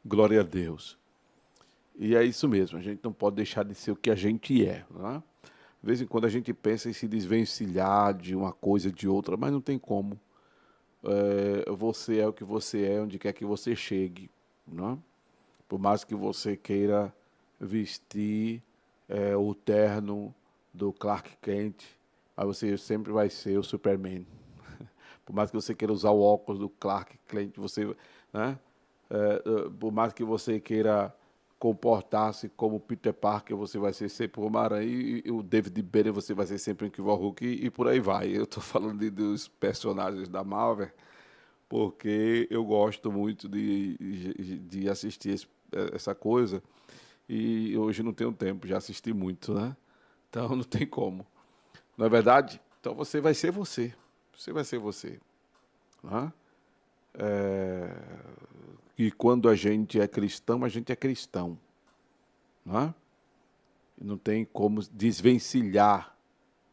Glória a Deus. E é isso mesmo, a gente não pode deixar de ser o que a gente é, né? De vez em quando a gente pensa em se desvencilhar de uma coisa, de outra, mas não tem como. Você é o que você é, onde quer que você chegue, né? Por mais que você queira vestir o terno do Clark Kent, mas você sempre vai ser o Superman. Por mais que você queira usar o óculos do Clark Kent, você, né? Por mais que você queira comportar-se como Peter Parker, você vai ser sempre o Homem-Aranha e o David Banner você vai ser sempre o Incrível Hulk e por aí vai. Eu estou falando dos personagens da Marvel porque eu gosto muito de assistir essa coisa e hoje não tenho tempo, já assisti muito, né? Então não tem como. Não é verdade? Então você vai ser você. Você vai ser você, né? E quando a gente é cristão, né? Não tem como desvencilhar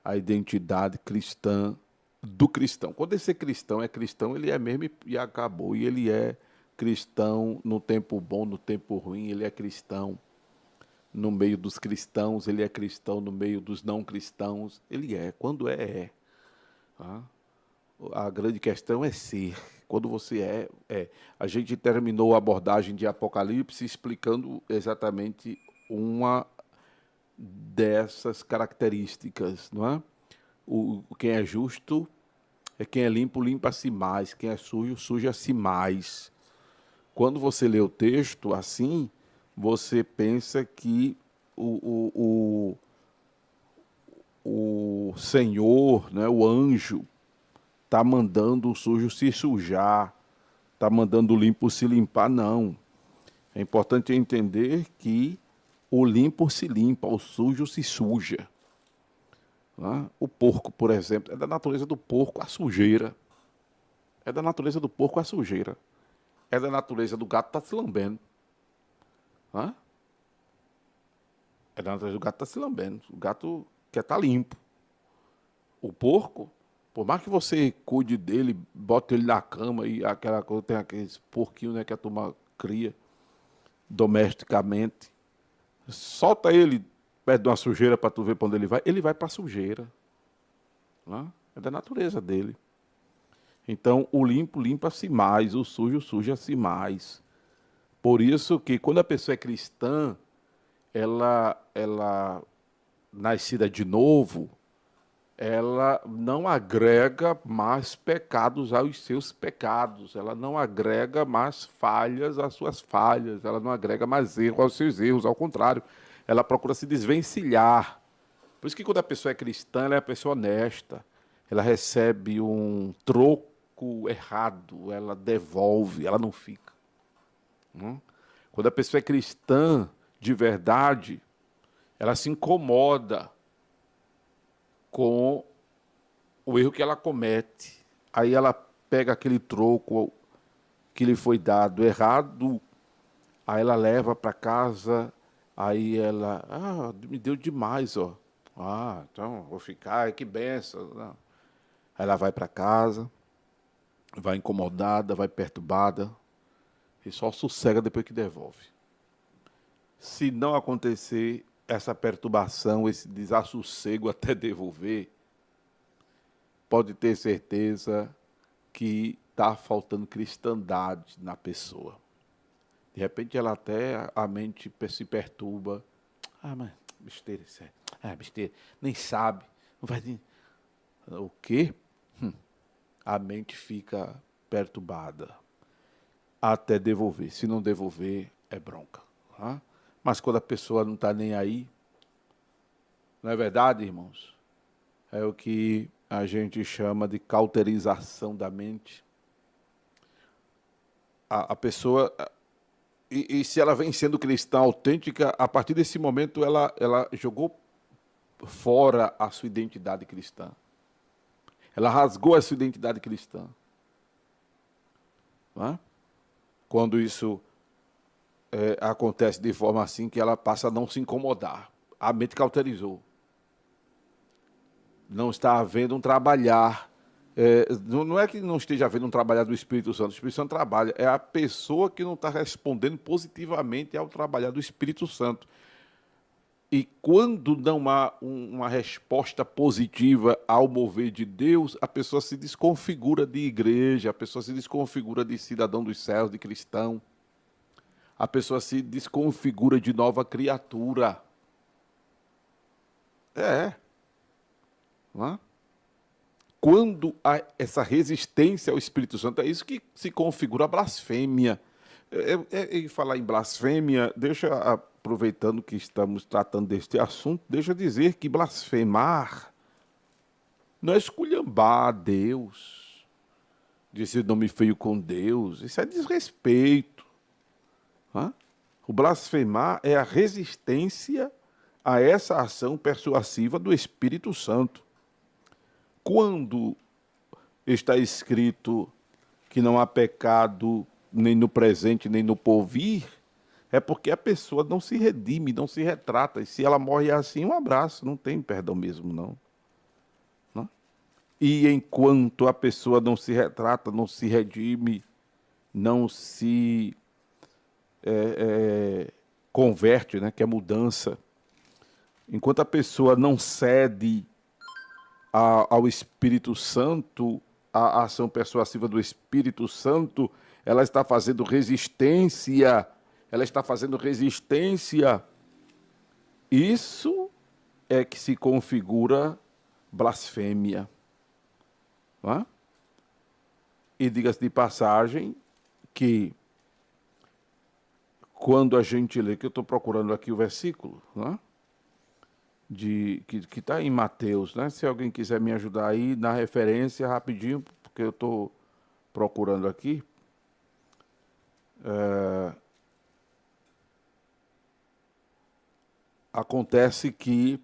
a identidade cristã do cristão. Quando esse cristão é cristão, ele é mesmo e acabou. E ele é cristão no tempo bom, no tempo ruim, ele é cristão no meio dos cristãos, ele é cristão no meio dos não cristãos. Ele é, quando é. Tá? A grande questão é ser. Quando você é. A gente terminou a abordagem de Apocalipse explicando exatamente uma dessas características, não é? Quem é justo quem é limpo, limpa-se mais. Quem é sujo, suja-se mais. Quando você lê o texto assim, você pensa que o Senhor, né, o anjo, está mandando o sujo se sujar, está mandando o limpo se limpar. Não. É importante entender que o limpo se limpa, o sujo se suja. Né? O porco, por exemplo, é da natureza do porco a sujeira. É da natureza do porco a sujeira. É da natureza do gato estar se lambendo. Né? É da natureza do gato estar se lambendo. O gato quer estar limpo. O porco, por mais que você cuide dele, bote ele na cama e aquela coisa, tem aqueles porquinhos, né, que a turma cria domesticamente. Solta ele perto de uma sujeira para tu ver para onde ele vai para a sujeira. Né? É da natureza dele. Então, o limpo limpa-se mais, o sujo suja-se mais. Por isso que quando a pessoa é cristã, ela nascida de novo, ela não agrega mais pecados aos seus pecados, ela não agrega mais falhas às suas falhas, ela não agrega mais erros aos seus erros, ao contrário, ela procura se desvencilhar. Por isso que quando a pessoa é cristã, ela é uma pessoa honesta, ela recebe um troco errado, ela devolve, ela não fica. Quando a pessoa é cristã de verdade, ela se incomoda com o erro que ela comete. Aí ela pega aquele troco que lhe foi dado errado, aí ela leva para casa, aí ela, me deu demais, ó. Então vou ficar, que benção. Não. Aí ela vai para casa, vai incomodada, vai perturbada, e só sossega depois que devolve. Se não acontecer essa perturbação, esse desassossego até devolver, pode ter certeza que está faltando cristandade na pessoa. De repente ela até a mente se perturba. Mas besteira isso é. Besteira. Nem sabe. Não vai. O quê? A mente fica perturbada até devolver. Se não devolver, é bronca. Tá? Mas quando a pessoa não está nem aí, não é verdade, irmãos? É o que a gente chama de cauterização da mente. A pessoa, e se ela vem sendo cristã autêntica, a partir desse momento ela jogou fora a sua identidade cristã. Ela rasgou a sua identidade cristã. Não é? Quando isso acontece de forma assim que ela passa a não se incomodar. A mente cauterizou. Não está havendo um trabalhar Não é que não esteja havendo um trabalhar do Espírito Santo, o Espírito Santo trabalha, é a pessoa que não está respondendo positivamente ao trabalhar do Espírito Santo. E quando não há uma resposta positiva ao mover de Deus, a pessoa se desconfigura de igreja, a pessoa se desconfigura de cidadão dos céus, de cristão, a pessoa se desconfigura de nova criatura. É, não é? Quando há essa resistência ao Espírito Santo, é isso que se configura a blasfêmia. E falar em blasfêmia, deixa, aproveitando que estamos tratando deste assunto, deixa eu dizer que blasfemar não é esculhambar a Deus, dizer nome feio com Deus, isso é desrespeito. Hã? O blasfemar é a resistência a essa ação persuasiva do Espírito Santo. Quando está escrito que não há pecado nem no presente, nem no porvir, é porque a pessoa não se redime, não se retrata. E se ela morre assim, um abraço, não tem perdão mesmo, não. Não? E enquanto a pessoa não se retrata, não se redime, não se converte, né, que é mudança, enquanto a pessoa não cede ao Espírito Santo, a ação persuasiva do Espírito Santo, ela está fazendo resistência, ela está fazendo resistência. Isso é que se configura blasfêmia. Não é? E diga-se de passagem que quando a gente lê, que eu estou procurando aqui o versículo, não é? Que está em Mateus, né? Se alguém quiser me ajudar aí na referência rapidinho, porque eu estou procurando aqui. Acontece que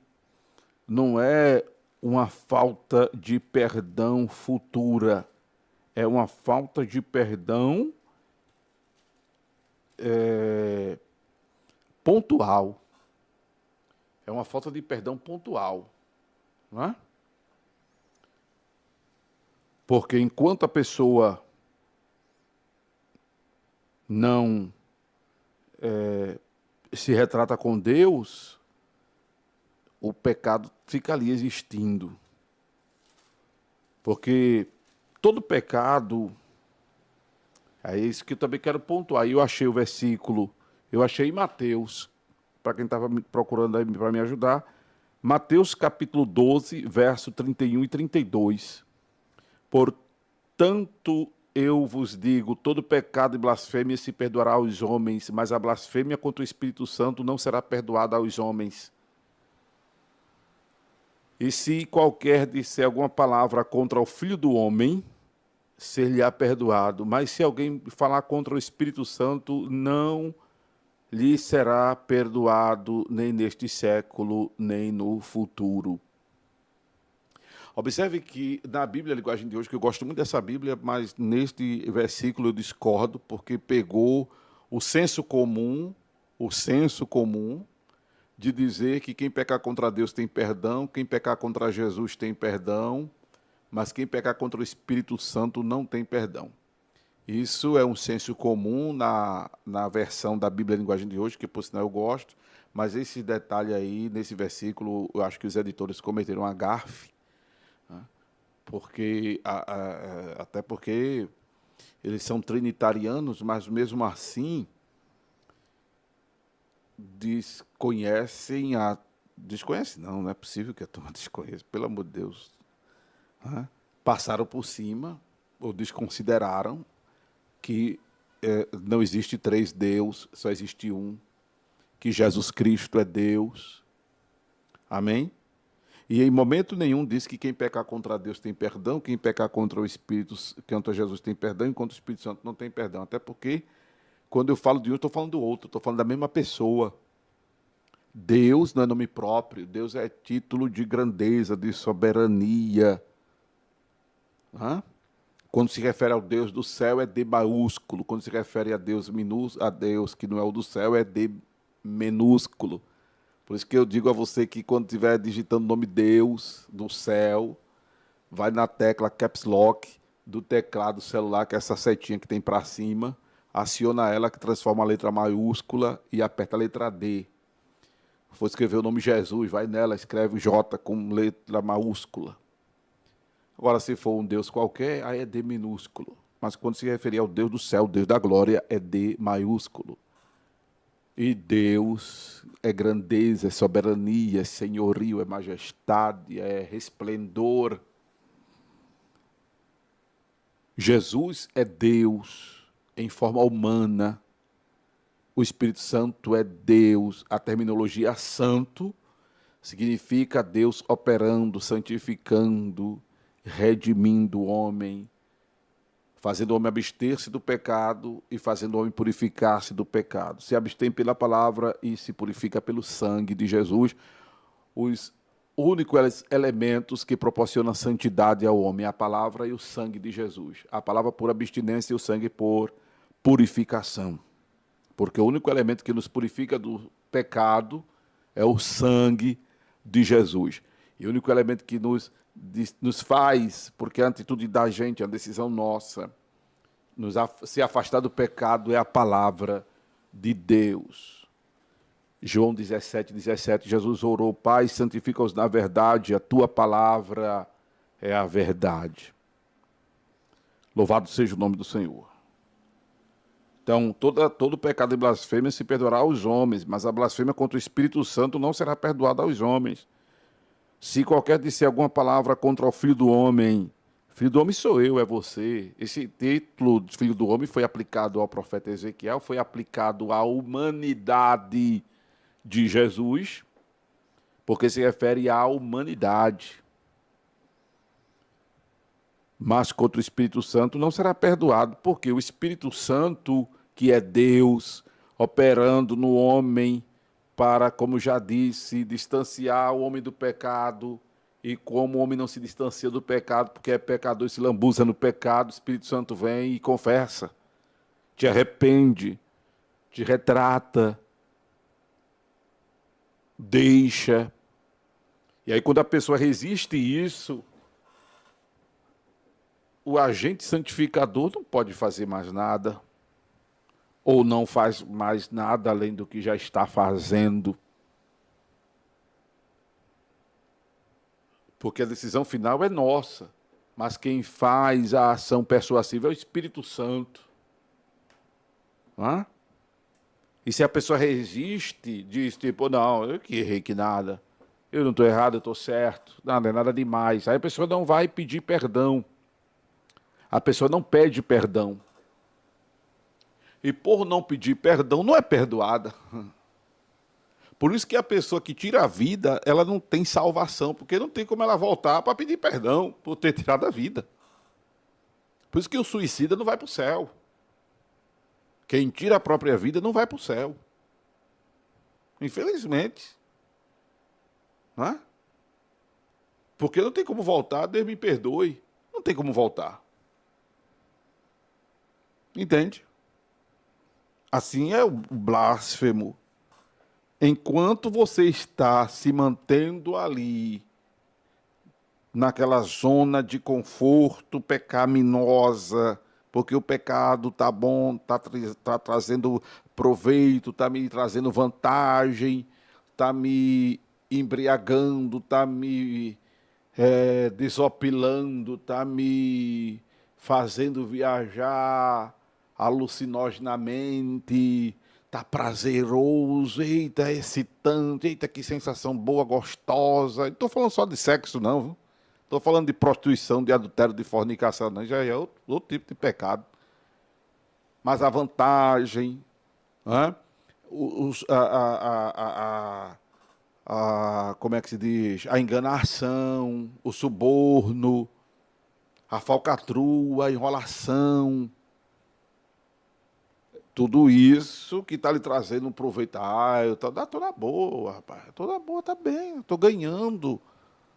não é uma falta de perdão futura, é uma falta de perdão pontual. É uma falta de perdão pontual, não é? Porque enquanto a pessoa não se retrata com Deus, o pecado fica ali existindo. Porque todo pecado, é isso que eu também quero pontuar. Eu achei o versículo, eu achei em Mateus, para quem estava procurando aí para me ajudar, Mateus capítulo 12, verso 31 e 32. Portanto, eu vos digo, todo pecado e blasfêmia se perdoará aos homens, mas a blasfêmia contra o Espírito Santo não será perdoada aos homens. E se qualquer disser alguma palavra contra o Filho do Homem, ser-lhe-á perdoado. Mas se alguém falar contra o Espírito Santo, não lhe será perdoado, nem neste século, nem no futuro. Observe que na Bíblia, a linguagem de hoje, que eu gosto muito dessa Bíblia, mas neste versículo eu discordo, porque pegou o senso comum de dizer que quem pecar contra Deus tem perdão, quem pecar contra Jesus tem perdão, mas quem pecar contra o Espírito Santo não tem perdão. Isso é um senso comum na versão da Bíblia Linguagem de hoje, que por sinal eu gosto, mas esse detalhe aí, nesse versículo, eu acho que os editores cometeram uma gafe, né? Porque, até porque eles são trinitarianos, mas mesmo assim desconhecem não, não é possível que a turma desconheça, pelo amor de Deus. Né? Passaram por cima, ou desconsideraram, que não existe três Deus, só existe um, que Jesus Cristo é Deus. Amém? E em momento nenhum diz que quem pecar contra Deus tem perdão, quem pecar contra o Espírito, contra Jesus tem perdão, enquanto o Espírito Santo não tem perdão. Até porque, quando eu falo de um, eu estou falando do outro, estou falando da mesma pessoa. Deus não é nome próprio, Deus é título de grandeza, de soberania. Hã? Quando se refere ao Deus do céu, é D maiúsculo. Quando se refere a Deus minúsculo, a Deus que não é o do céu, é D minúsculo. Por isso que eu digo a você que quando estiver digitando o nome Deus do céu, vai na tecla Caps Lock do teclado celular, que é essa setinha que tem para cima, aciona ela que transforma a letra maiúscula e aperta a letra D. Se for escrever o nome Jesus, vai nela, escreve J com letra maiúscula. Agora, se for um Deus qualquer, aí é D minúsculo. Mas quando se referir ao Deus do céu, Deus da glória, é D maiúsculo. E Deus é grandeza, é soberania, é senhorio, é majestade, é resplendor. Jesus é Deus em forma humana. O Espírito Santo é Deus. A terminologia santo significa Deus operando, santificando, redimindo o homem, fazendo o homem abster-se do pecado e fazendo o homem purificar-se do pecado. Se abstém pela palavra e se purifica pelo sangue de Jesus, os únicos elementos que proporcionam santidade ao homem, a palavra e o sangue de Jesus. A palavra por abstinência e o sangue por purificação. Porque o único elemento que nos purifica do pecado é o sangue de Jesus. E o único elemento que nos faz, porque a atitude da gente, a decisão nossa, se afastar do pecado é a palavra de Deus. João 17, 17, Jesus orou: Pai, santifica-os na verdade, a tua palavra é a verdade. Louvado seja o nome do Senhor. Então, todo pecado e blasfêmia se perdoará aos homens, mas a blasfêmia contra o Espírito Santo não será perdoada aos homens. Se qualquer disser alguma palavra contra o Filho do Homem sou eu, é você. Esse título de Filho do Homem foi aplicado ao profeta Ezequiel, foi aplicado à humanidade de Jesus, porque se refere à humanidade. Mas contra o Espírito Santo não será perdoado, porque o Espírito Santo, que é Deus, operando no homem para, como já disse, distanciar o homem do pecado, e como o homem não se distancia do pecado, porque é pecador e se lambuza no pecado, o Espírito Santo vem e confessa, te arrepende, te retrata, deixa. E aí quando a pessoa resiste isso, o agente santificador não pode fazer mais nada, ou não faz mais nada além do que já está fazendo. Porque a decisão final é nossa, mas quem faz a ação persuasiva é o Espírito Santo. Não é? E se a pessoa resiste, diz tipo, não, eu que errei que nada, eu não estou errado, eu estou certo, nada, é nada demais. Aí a pessoa não vai pedir perdão. A pessoa não pede perdão. E por não pedir perdão, não é perdoada. Por isso que a pessoa que tira a vida, ela não tem salvação, porque não tem como ela voltar para pedir perdão por ter tirado a vida. Por isso que o suicida não vai para o céu. Quem tira a própria vida não vai para o céu. Infelizmente. Não é? Porque não tem como voltar, Deus me perdoe. Não tem como voltar. Entende? Assim é o blasfemo. Enquanto você está se mantendo ali, naquela zona de conforto pecaminosa, porque o pecado tá bom, tá trazendo proveito, tá me trazendo vantagem, tá me embriagando, tá me desopilando, tá me fazendo viajar alucinogenamente, tá prazeroso, eita, excitante, eita, que sensação boa, gostosa. Não estou falando só de sexo, não, viu? Estou falando de prostituição, de adultério, de fornicação, não, já é outro tipo de pecado. Mas a vantagem, né? Como é que se diz? A enganação, o suborno, a falcatrua, a enrolação, tudo isso que está lhe trazendo um proveito. Eu estou na boa, rapaz. Estou na boa, tá bem. Estou ganhando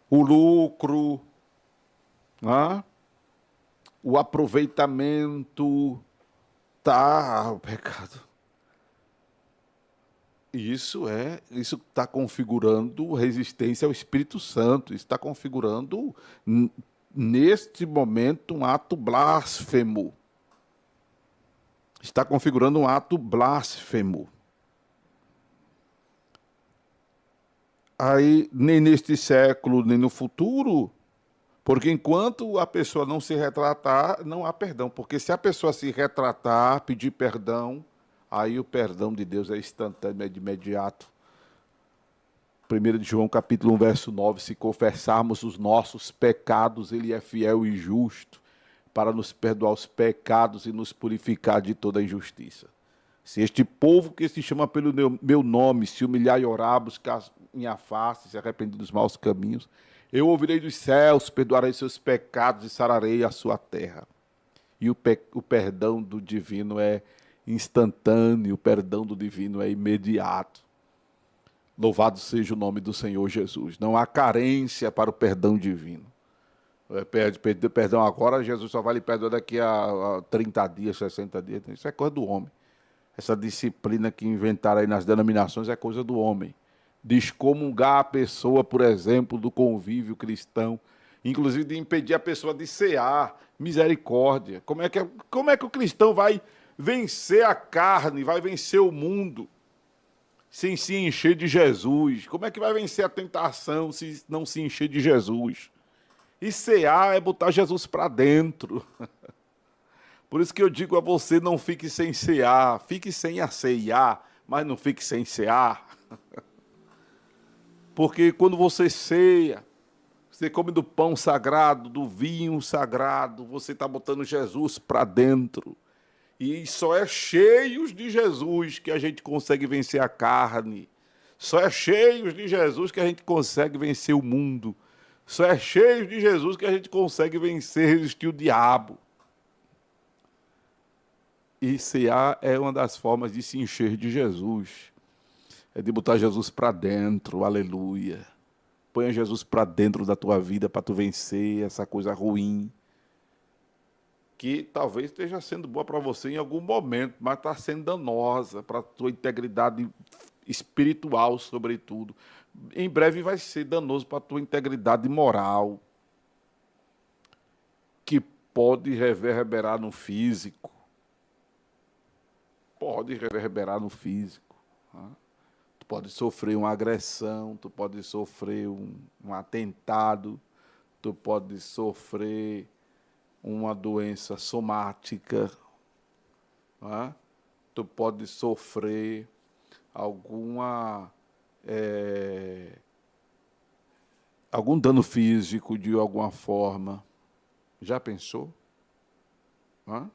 o lucro, né? O aproveitamento, tá, o pecado. Isso está configurando resistência ao Espírito Santo. Isso está configurando neste momento, um ato blasfemo. Está configurando um ato blasfemo. Aí, nem neste século, nem no futuro, porque enquanto a pessoa não se retratar, não há perdão. Porque se a pessoa se retratar, pedir perdão, aí o perdão de Deus é instantâneo, é de imediato. 1 de João, capítulo 1, verso 9, se confessarmos os nossos pecados, ele é fiel e justo para nos perdoar os pecados e nos purificar de toda injustiça. Se este povo que se chama pelo meu nome se humilhar e orar, buscar minha face, se arrepender dos maus caminhos, eu ouvirei dos céus, perdoarei seus pecados e sararei a sua terra. E o perdão do divino é instantâneo, o perdão do divino é imediato. Louvado seja o nome do Senhor Jesus. Não há carência para o perdão divino. Pede perdão agora, Jesus só vai lhe perdoar daqui a 30 dias, 60 dias. Isso é coisa do homem. Essa disciplina que inventaram aí nas denominações é coisa do homem. Descomungar a pessoa, por exemplo, do convívio cristão, inclusive de impedir a pessoa de cear. Misericórdia. Como é que o cristão vai vencer a carne, vai vencer o mundo, sem se encher de Jesus? Como é que vai vencer a tentação se não se encher de Jesus? E cear é botar Jesus para dentro. Por isso que eu digo a você, não fique sem cear, fique sem aceiar, mas não fique sem cear. Porque quando você ceia, você come do pão sagrado, do vinho sagrado, você está botando Jesus para dentro. E só é cheios de Jesus que a gente consegue vencer a carne. Só é cheios de Jesus que a gente consegue vencer o mundo. Só é cheios de Jesus que a gente consegue vencer, resistir o diabo. E cear é uma das formas de se encher de Jesus. É de botar Jesus para dentro, aleluia. Põe Jesus para dentro da tua vida para tu vencer essa coisa ruim, que talvez esteja sendo boa para você em algum momento, mas está sendo danosa para a tua integridade espiritual, sobretudo. Em breve vai ser danoso para a tua integridade moral, que pode reverberar no físico. Pode reverberar no físico. Tá? Tu pode sofrer uma agressão, tu pode sofrer um atentado, tu pode sofrer uma doença somática, tá? Tu pode sofrer algum dano físico de alguma forma. Já pensou? Tá?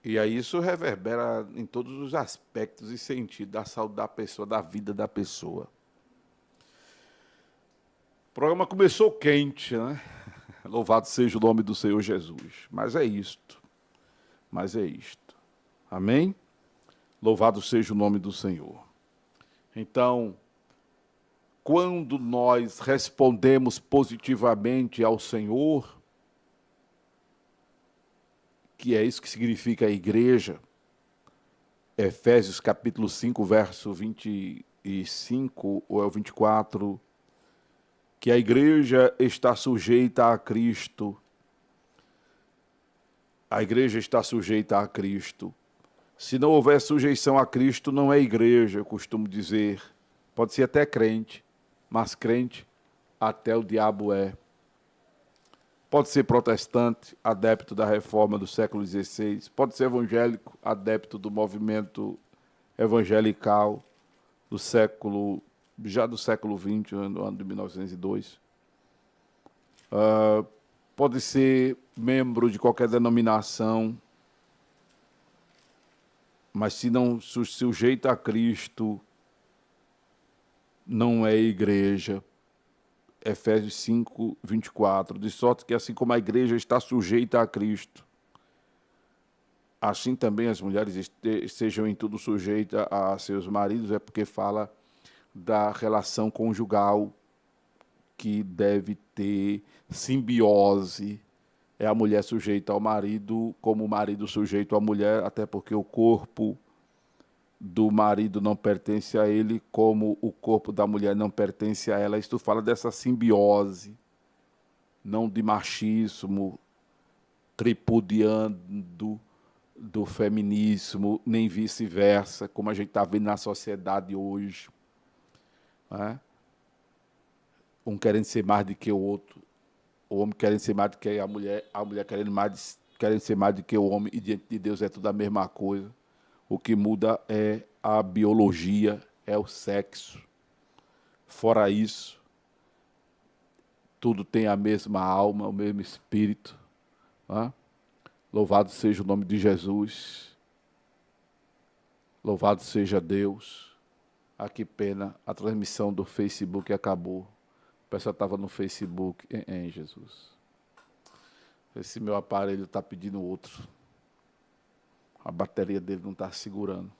E aí isso reverbera em todos os aspectos e sentidos da saúde da pessoa, da vida da pessoa. O programa começou quente, né? Louvado seja o nome do Senhor Jesus. Mas é isto. Amém? Louvado seja o nome do Senhor. Então, quando nós respondemos positivamente ao Senhor, que é isso que significa a igreja, Efésios capítulo 5, verso 25 ou é o 24, que a igreja está sujeita a Cristo. A igreja está sujeita a Cristo. Se não houver sujeição a Cristo, não é igreja, eu costumo dizer. Pode ser até crente, mas crente até o diabo é. Pode ser protestante, adepto da reforma do século XVI. Pode ser evangélico, adepto do movimento evangelical do século XX, no ano de 1902. Pode ser membro de qualquer denominação, mas se não se sujeita a Cristo, não é igreja. Efésios 5, 24. De sorte que assim como a igreja está sujeita a Cristo, assim também as mulheres sejam em tudo sujeitas a seus maridos, é porque fala da relação conjugal que deve ter simbiose. É a mulher sujeita ao marido, como o marido sujeito à mulher, até porque o corpo do marido não pertence a ele, como o corpo da mulher não pertence a ela. Isto fala dessa simbiose, não de machismo, tripudiando do feminismo, nem vice-versa, como a gente está vendo na sociedade hoje. Né? Um querendo ser mais do que o outro, o homem querendo ser mais do que a mulher querendo ser mais do que o homem, e diante de Deus é tudo a mesma coisa. O que muda é a biologia, é o sexo. Fora isso, tudo tem a mesma alma, o mesmo espírito. Né? Louvado seja o nome de Jesus. Louvado seja Deus. Ah, que pena, a transmissão do Facebook acabou. O pessoal estava no Facebook. Jesus. Esse meu aparelho está pedindo outro. A bateria dele não está segurando.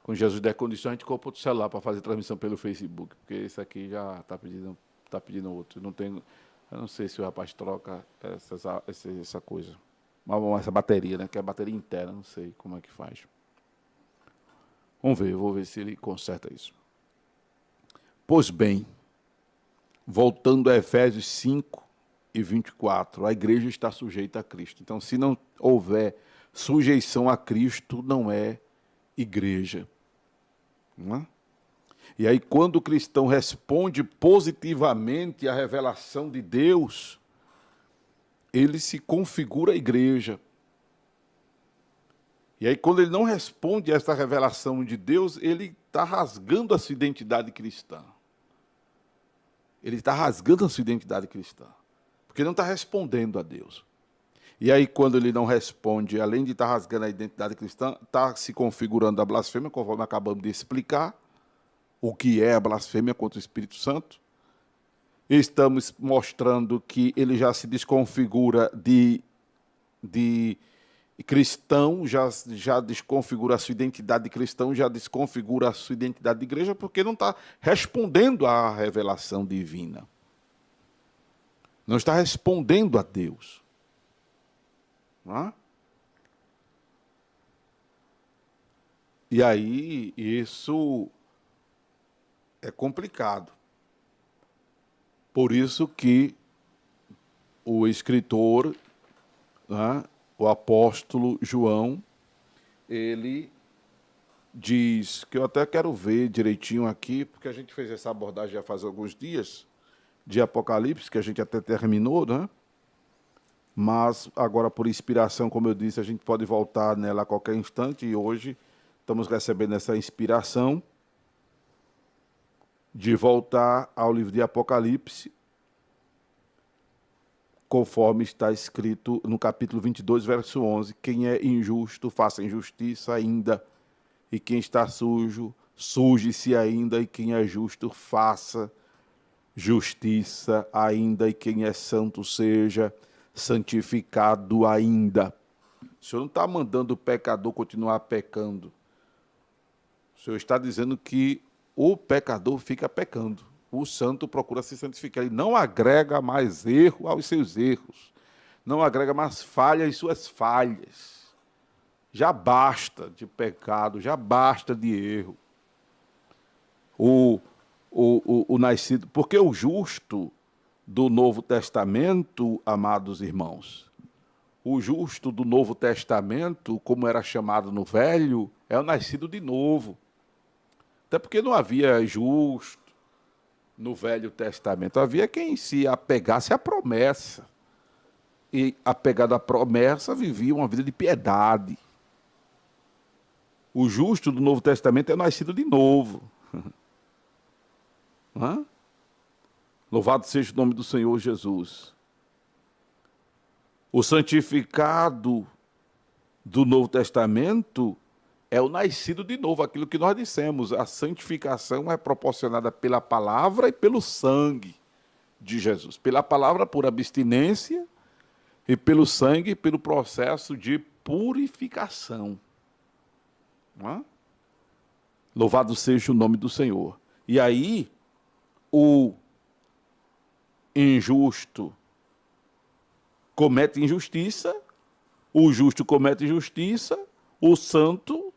Com Jesus der condição, a gente compra outro celular para fazer transmissão pelo Facebook, porque esse aqui já está pedindo outro. Eu não sei se o rapaz troca essa coisa. Essa bateria, né? Que é a bateria interna, não sei como é que faz. Vamos ver, eu vou ver se ele conserta isso. Pois bem, voltando a Efésios 5:24, a igreja está sujeita a Cristo. Então, se não houver sujeição a Cristo, não é igreja. Não é? E aí, quando o cristão responde positivamente à revelação de Deus, ele se configura a igreja. E aí, quando ele não responde a essa revelação de Deus, ele está rasgando a sua identidade cristã. Ele está rasgando a sua identidade cristã. Porque não está respondendo a Deus. E aí, quando ele não responde, além de estar rasgando a identidade cristã, está se configurando a blasfêmia, conforme acabamos de explicar o que é a blasfêmia contra o Espírito Santo. Estamos mostrando que ele já se desconfigura de cristão, já desconfigura a sua identidade de cristão, já desconfigura a sua identidade de igreja, porque não está respondendo à revelação divina. Não está respondendo a Deus. Não é? E aí, isso é complicado. Por isso que o escritor, né, o apóstolo João, ele diz, que eu até quero ver direitinho aqui, porque a gente fez essa abordagem já faz alguns dias, de Apocalipse, que a gente até terminou, né? Mas agora, por inspiração, como eu disse, a gente pode voltar nela a qualquer instante, e hoje estamos recebendo essa inspiração de voltar ao livro de Apocalipse, conforme está escrito no capítulo 22, verso 11, quem é injusto, faça injustiça ainda, e quem está sujo, suje-se ainda, e quem é justo, faça justiça ainda, e quem é santo, seja santificado ainda. O Senhor não está mandando o pecador continuar pecando. O Senhor está dizendo que o pecador fica pecando. O santo procura se santificar. Ele não agrega mais erro aos seus erros. Não agrega mais falha às suas falhas. Já basta de pecado, já basta de erro. O nascido... Porque o justo do Novo Testamento, amados irmãos, o justo do Novo Testamento, como era chamado no Velho, é o nascido de novo. Até porque não havia justo no Velho Testamento. Havia quem se apegasse à promessa. E, apegado à promessa, vivia uma vida de piedade. O justo do Novo Testamento é nascido de novo. Hã? Louvado seja o nome do Senhor Jesus. O santificado do Novo Testamento é o nascido de novo, aquilo que nós dissemos. A santificação é proporcionada pela palavra e pelo sangue de Jesus. Pela palavra por abstinência e pelo sangue pelo processo de purificação. Não é? Louvado seja o nome do Senhor. E aí, o injusto comete injustiça, o justo comete injustiça, o santo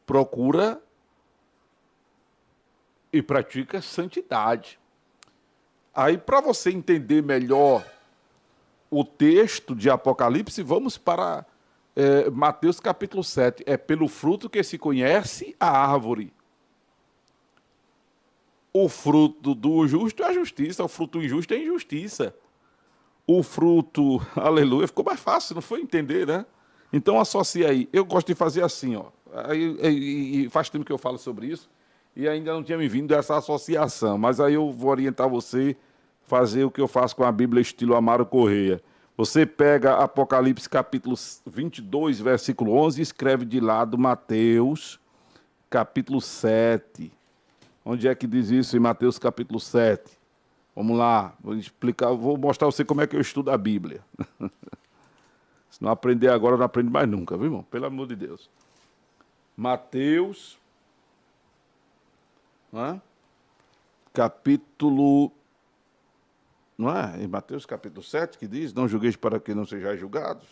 procura e pratica santidade. Aí, para você entender melhor o texto de Apocalipse, vamos para Mateus capítulo 7. É pelo fruto que se conhece a árvore. O fruto do justo é a justiça, o fruto do injusto é a injustiça. O fruto, aleluia, ficou mais fácil, não foi entender, né? Então associa aí. Eu gosto de fazer assim, ó. E faz tempo que eu falo sobre isso e ainda não tinha me vindo essa associação, mas aí eu vou orientar você a fazer o que eu faço com a Bíblia estilo Amaro Correia. Você pega Apocalipse capítulo 22, versículo 11 e escreve de lado Mateus capítulo 7. Onde é que diz isso em Mateus capítulo 7? Vamos lá, vou explicar, vou mostrar a você como é que eu estudo a Bíblia. Se não aprender agora, não aprende mais nunca, viu, irmão? Pelo amor de Deus. Mateus, capítulo... Não é? Em Mateus capítulo 7 que diz, não julgueis para que não sejais julgados.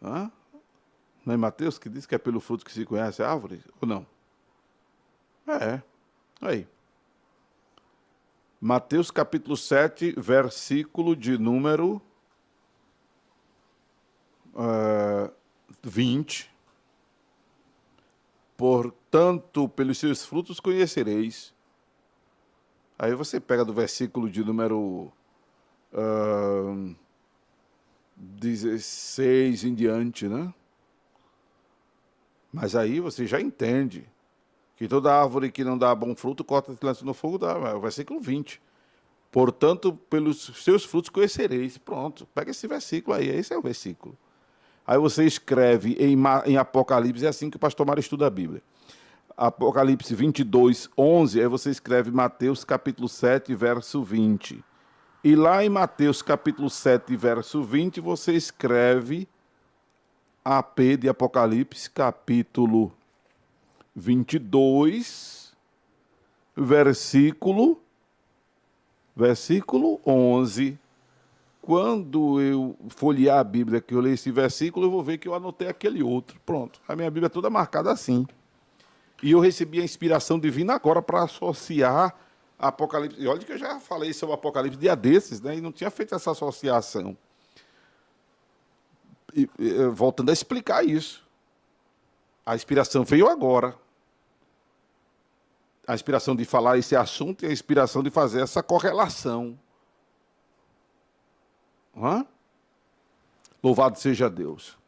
Não é em Mateus que diz que é pelo fruto que se conhece a árvore? Ou não? Aí. Mateus capítulo 7, versículo de número 20. Portanto, pelos seus frutos conhecereis. Aí você pega do versículo de número 16 em diante, né? Mas aí você já entende que toda árvore que não dá bom fruto, corta e lança no fogo, dá. É o versículo 20. Portanto, pelos seus frutos conhecereis. Pronto, pega esse versículo aí, esse é o versículo. Aí você escreve em Apocalipse, é assim que o pastor Mário estuda a Bíblia. Apocalipse 22, 11, aí você escreve Mateus capítulo 7, verso 20. E lá em Mateus capítulo 7, verso 20, você escreve AP de Apocalipse capítulo 22, versículo 11. Quando eu folhear a Bíblia, que eu leio esse versículo, eu vou ver que eu anotei aquele outro. Pronto, a minha Bíblia é toda marcada assim. E eu recebi a inspiração divina agora para associar Apocalipse. E olha que eu já falei sobre Apocalipse dia desses, né? E não tinha feito essa associação. Voltando a explicar isso. A inspiração veio agora. A inspiração de falar esse assunto e a inspiração de fazer essa correlação. Louvado seja Deus.